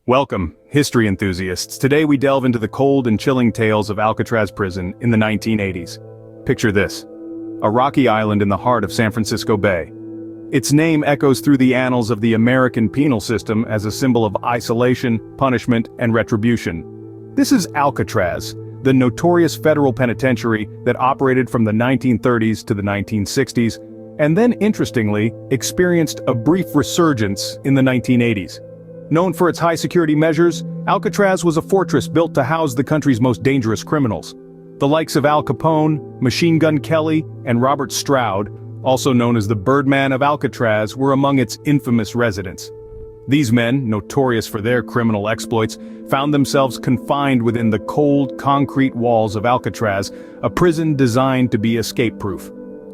Welcome, history enthusiasts. Today we delve into the cold and chilling tales of Alcatraz prison in the 1980s. Picture this: a rocky island in the heart of San Francisco Bay. Its name echoes through the annals of the American penal system as a symbol of isolation, punishment, and retribution. This is Alcatraz, the notorious federal penitentiary that operated from the 1930s to the 1960s, and then, interestingly, experienced a brief resurgence in the 1980s. Known for its high-security measures, Alcatraz was a fortress built to house the country's most dangerous criminals. The likes of Al Capone, Machine Gun Kelly, and Robert Stroud, also known as the Birdman of Alcatraz, were among its infamous residents. These men, notorious for their criminal exploits, found themselves confined within the cold, concrete walls of Alcatraz, a prison designed to be escape-proof.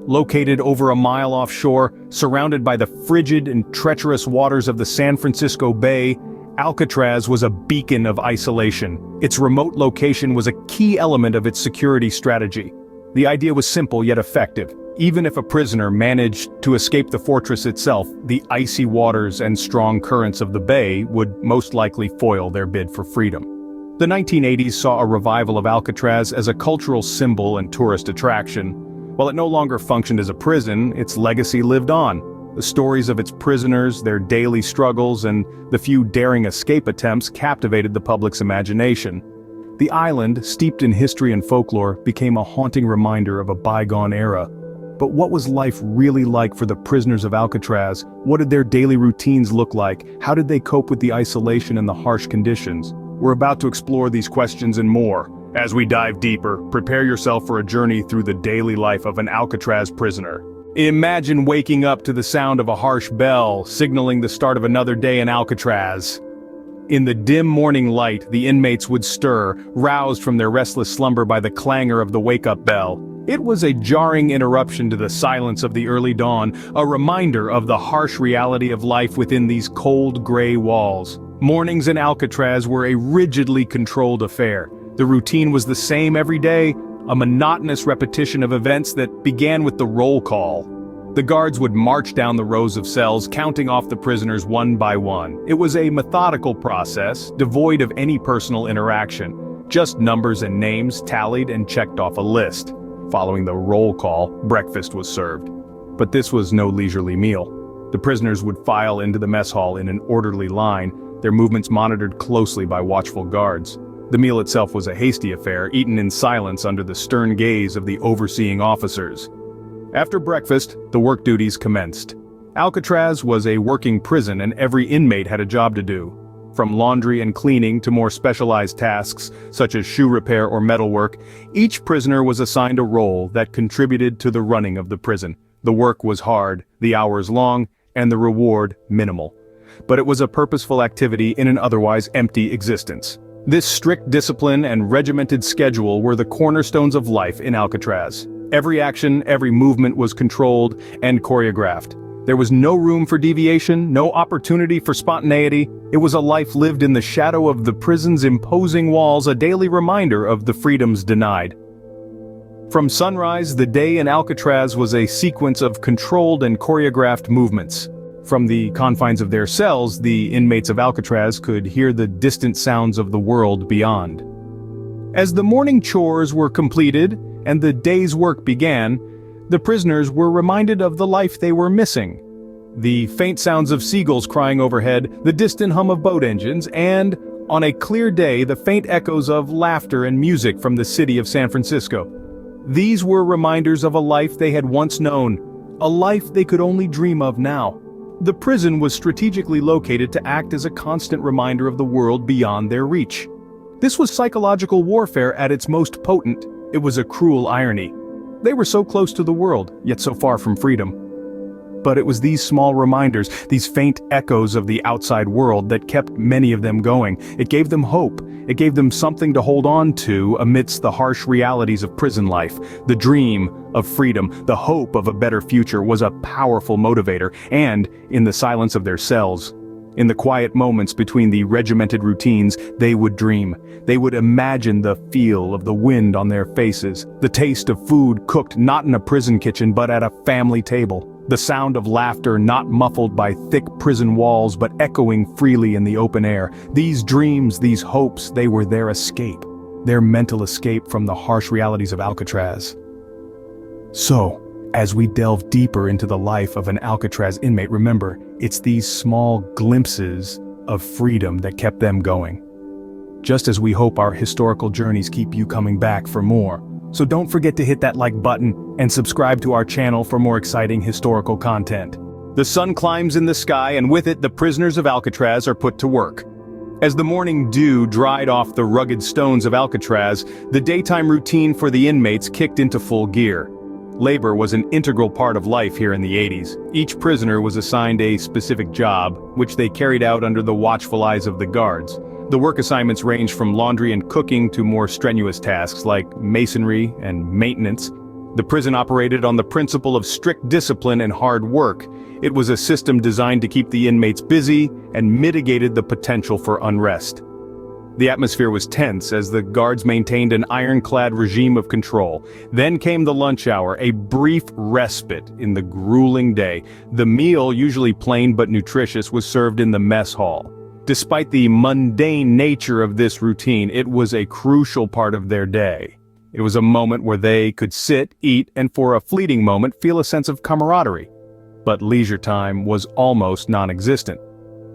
Located over a mile offshore, surrounded by the frigid and treacherous waters of the San Francisco Bay, Alcatraz was a beacon of isolation. Its remote location was a key element of its security strategy. The idea was simple yet effective. Even if a prisoner managed to escape the fortress itself, the icy waters and strong currents of the bay would most likely foil their bid for freedom. The 1980s saw a revival of Alcatraz as a cultural symbol and tourist attraction. While it no longer functioned as a prison, its legacy lived on. The stories of its prisoners, their daily struggles, and the few daring escape attempts captivated the public's imagination. The island, steeped in history and folklore, became a haunting reminder of a bygone era. But what was life really like for the prisoners of Alcatraz? What did their daily routines look like? How did they cope with the isolation and the harsh conditions? We're about to explore these questions and more. As we dive deeper, prepare yourself for a journey through the daily life of an Alcatraz prisoner. Imagine waking up to the sound of a harsh bell, signaling the start of another day in Alcatraz. In the dim morning light, the inmates would stir, roused from their restless slumber by the clangor of the wake-up bell. It was a jarring interruption to the silence of the early dawn, a reminder of the harsh reality of life within these cold, gray walls. Mornings in Alcatraz were a rigidly controlled affair. The routine was the same every day, a monotonous repetition of events that began with the roll call. The guards would march down the rows of cells, counting off the prisoners one by one. It was a methodical process, devoid of any personal interaction, just numbers and names tallied and checked off a list. Following the roll call, breakfast was served. But this was no leisurely meal. The prisoners would file into the mess hall in an orderly line, their movements monitored closely by watchful guards. The meal itself was a hasty affair, eaten in silence under the stern gaze of the overseeing officers. After breakfast, the work duties commenced. Alcatraz was a working prison and every inmate had a job to do. From laundry and cleaning to more specialized tasks, such as shoe repair or metalwork, each prisoner was assigned a role that contributed to the running of the prison. The work was hard, the hours long, and the reward minimal. But it was a purposeful activity in an otherwise empty existence. This strict discipline and regimented schedule were the cornerstones of life in Alcatraz. Every action, every movement was controlled and choreographed. There was no room for deviation, no opportunity for spontaneity. It was a life lived in the shadow of the prison's imposing walls, a daily reminder of the freedoms denied. From sunrise, the day in Alcatraz was a sequence of controlled and choreographed movements. From the confines of their cells, the inmates of Alcatraz could hear the distant sounds of the world beyond. As the morning chores were completed and the day's work began, the prisoners were reminded of the life they were missing. The faint sounds of seagulls crying overhead, the distant hum of boat engines, and, on a clear day, the faint echoes of laughter and music from the city of San Francisco. These were reminders of a life they had once known, a life they could only dream of now. The prison was strategically located to act as a constant reminder of the world beyond their reach. This was psychological warfare at its most potent. It was a cruel irony. They were so close to the world, yet so far from freedom. But it was these small reminders, these faint echoes of the outside world that kept many of them going. It gave them hope. It gave them something to hold on to amidst the harsh realities of prison life. The dream of freedom, the hope of a better future was a powerful motivator, and, in the silence of their cells, in the quiet moments between the regimented routines, they would dream. They would imagine the feel of the wind on their faces, the taste of food cooked not in a prison kitchen but at a family table. The sound of laughter not muffled by thick prison walls but echoing freely in the open air. These dreams, these hopes, they were their escape. Their mental escape from the harsh realities of Alcatraz. So, as we delve deeper into the life of an Alcatraz inmate, remember, it's these small glimpses of freedom that kept them going. Just as we hope our historical journeys keep you coming back for more. So don't forget to hit that like button and subscribe to our channel for more exciting historical content. The sun climbs in the sky, and with it the prisoners of Alcatraz are put to work. As the morning dew dried off the rugged stones of Alcatraz, the daytime routine for the inmates kicked into full gear. Labor was an integral part of life here in the 80s. Each prisoner was assigned a specific job, which they carried out under the watchful eyes of the guards. The work assignments ranged from laundry and cooking to more strenuous tasks like masonry and maintenance. The prison operated on the principle of strict discipline and hard work. It was a system designed to keep the inmates busy and mitigated the potential for unrest. The atmosphere was tense as the guards maintained an ironclad regime of control. Then came the lunch hour, a brief respite in the grueling day. The meal, usually plain but nutritious, was served in the mess hall. Despite the mundane nature of this routine, it was a crucial part of their day. It was a moment where they could sit, eat, and for a fleeting moment feel a sense of camaraderie. But leisure time was almost non-existent.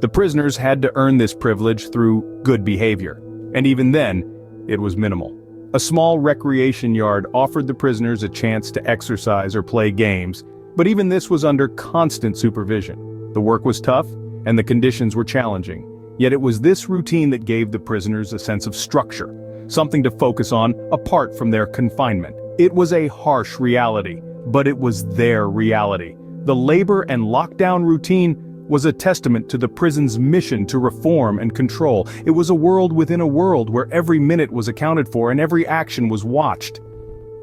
The prisoners had to earn this privilege through good behavior, and even then, it was minimal. A small recreation yard offered the prisoners a chance to exercise or play games, but even this was under constant supervision. The work was tough, and the conditions were challenging. Yet it was this routine that gave the prisoners a sense of structure, something to focus on apart from their confinement. It was a harsh reality, but it was their reality. The labor and lockdown routine was a testament to the prison's mission to reform and control. It was a world within a world where every minute was accounted for and every action was watched.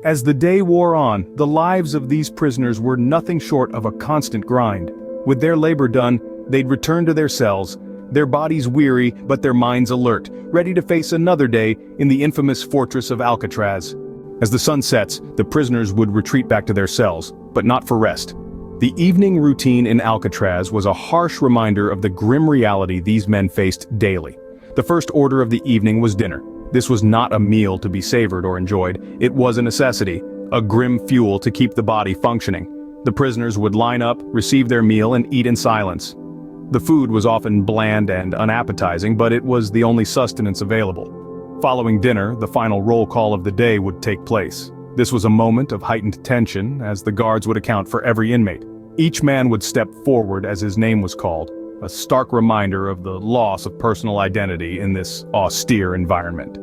As the day wore on, the lives of these prisoners were nothing short of a constant grind. With their labor done, they'd return to their cells, their bodies weary but their minds alert, ready to face another day in the infamous fortress of Alcatraz. As the sun sets, the prisoners would retreat back to their cells, but not for rest. The evening routine in Alcatraz was a harsh reminder of the grim reality these men faced daily. The first order of the evening was dinner. This was not a meal to be savored or enjoyed. It was a necessity, a grim fuel to keep the body functioning. The prisoners would line up, receive their meal, and eat in silence. The food was often bland and unappetizing, but it was the only sustenance available. Following dinner, the final roll call of the day would take place. This was a moment of heightened tension, as the guards would account for every inmate. Each man would step forward as his name was called, a stark reminder of the loss of personal identity in this austere environment.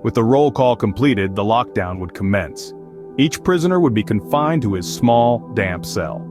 With the roll call completed, the lockdown would commence. Each prisoner would be confined to his small, damp cell.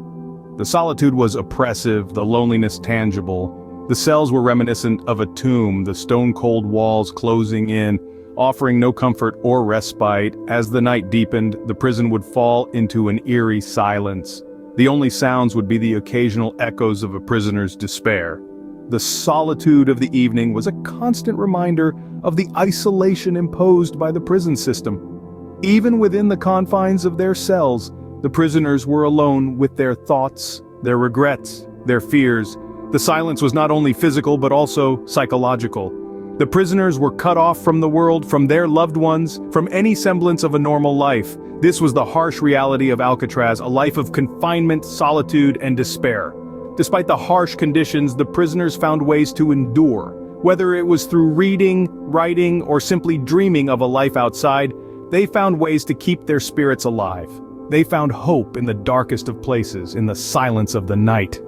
The solitude was oppressive, the loneliness tangible. The cells were reminiscent of a tomb, the stone-cold walls closing in, offering no comfort or respite. As the night deepened, the prison would fall into an eerie silence. The only sounds would be the occasional echoes of a prisoner's despair. The solitude of the evening was a constant reminder of the isolation imposed by the prison system. Even within the confines of their cells, the prisoners were alone with their thoughts, their regrets, their fears. The silence was not only physical but also psychological. The prisoners were cut off from the world, from their loved ones, from any semblance of a normal life. This was the harsh reality of Alcatraz, a life of confinement, solitude, and despair. Despite the harsh conditions, the prisoners found ways to endure. Whether it was through reading, writing, or simply dreaming of a life outside, they found ways to keep their spirits alive. They found hope in the darkest of places, in the silence of the night.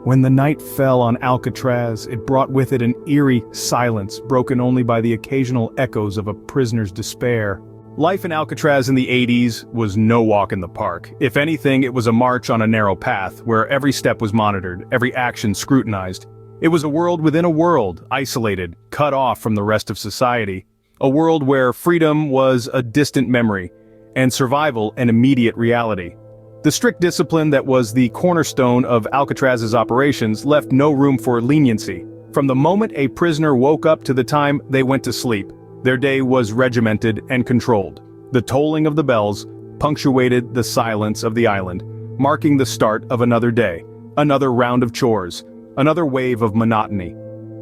When the night fell on Alcatraz, it brought with it an eerie silence, broken only by the occasional echoes of a prisoner's despair. Life in Alcatraz in the 80s was no walk in the park. If anything, it was a march on a narrow path, where every step was monitored, every action scrutinized. It was a world within a world, isolated, cut off from the rest of society. A world where freedom was a distant memory, and survival an immediate reality. The strict discipline that was the cornerstone of Alcatraz's operations left no room for leniency. From the moment a prisoner woke up to the time they went to sleep, their day was regimented and controlled. The tolling of the bells punctuated the silence of the island, marking the start of another day, another round of chores, another wave of monotony.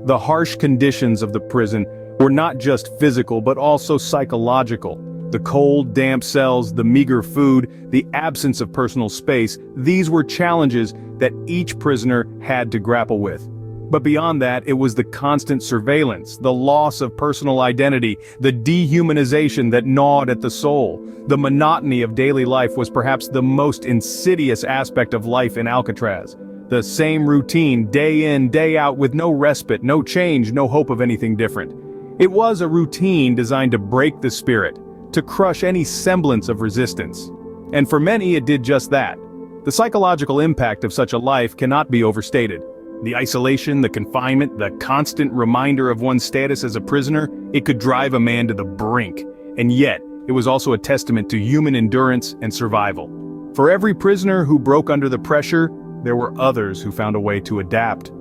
The harsh conditions of the prison were not just physical but also psychological. The cold, damp cells, the meager food, the absence of personal space, these were challenges that each prisoner had to grapple with. But beyond that, it was the constant surveillance, the loss of personal identity, the dehumanization that gnawed at the soul. The monotony of daily life was perhaps the most insidious aspect of life in Alcatraz. The same routine, day in, day out, with no respite, no change, no hope of anything different. It was a routine designed to break the spirit, to crush any semblance of resistance. And for many, it did just that. The psychological impact of such a life cannot be overstated. The isolation, the confinement, the constant reminder of one's status as a prisoner, it could drive a man to the brink. And yet, it was also a testament to human endurance and survival. For every prisoner who broke under the pressure, there were others who found a way to adapt,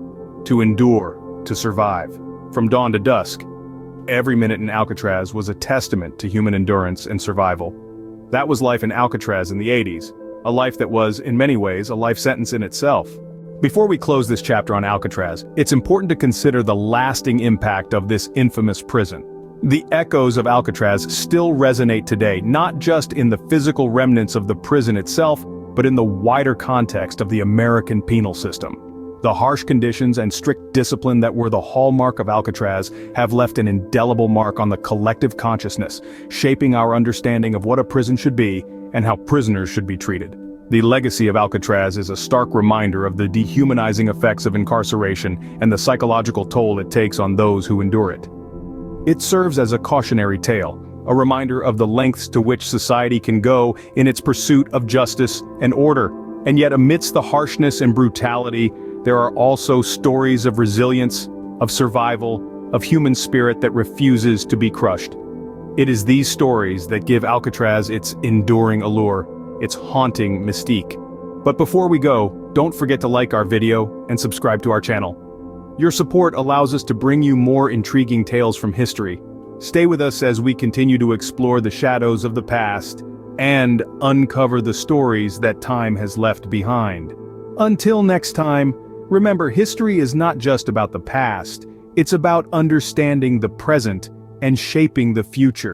to endure, to survive. From dawn to dusk, every minute in Alcatraz was a testament to human endurance and survival. That was life in Alcatraz in the 80s, a life that was, in many ways, a life sentence in itself. Before we close this chapter on Alcatraz, it's important to consider the lasting impact of this infamous prison. The echoes of Alcatraz still resonate today, not just in the physical remnants of the prison itself, but in the wider context of the American penal system. The harsh conditions and strict discipline that were the hallmark of Alcatraz have left an indelible mark on the collective consciousness, shaping our understanding of what a prison should be and how prisoners should be treated. The legacy of Alcatraz is a stark reminder of the dehumanizing effects of incarceration and the psychological toll it takes on those who endure it. It serves as a cautionary tale, a reminder of the lengths to which society can go in its pursuit of justice and order. And yet amidst the harshness and brutality, there are also stories of resilience, of survival, of human spirit that refuses to be crushed. It is these stories that give Alcatraz its enduring allure, its haunting mystique. But before we go, don't forget to like our video and subscribe to our channel. Your support allows us to bring you more intriguing tales from history. Stay with us as we continue to explore the shadows of the past and uncover the stories that time has left behind. Until next time, remember, history is not just about the past, it's about understanding the present and shaping the future.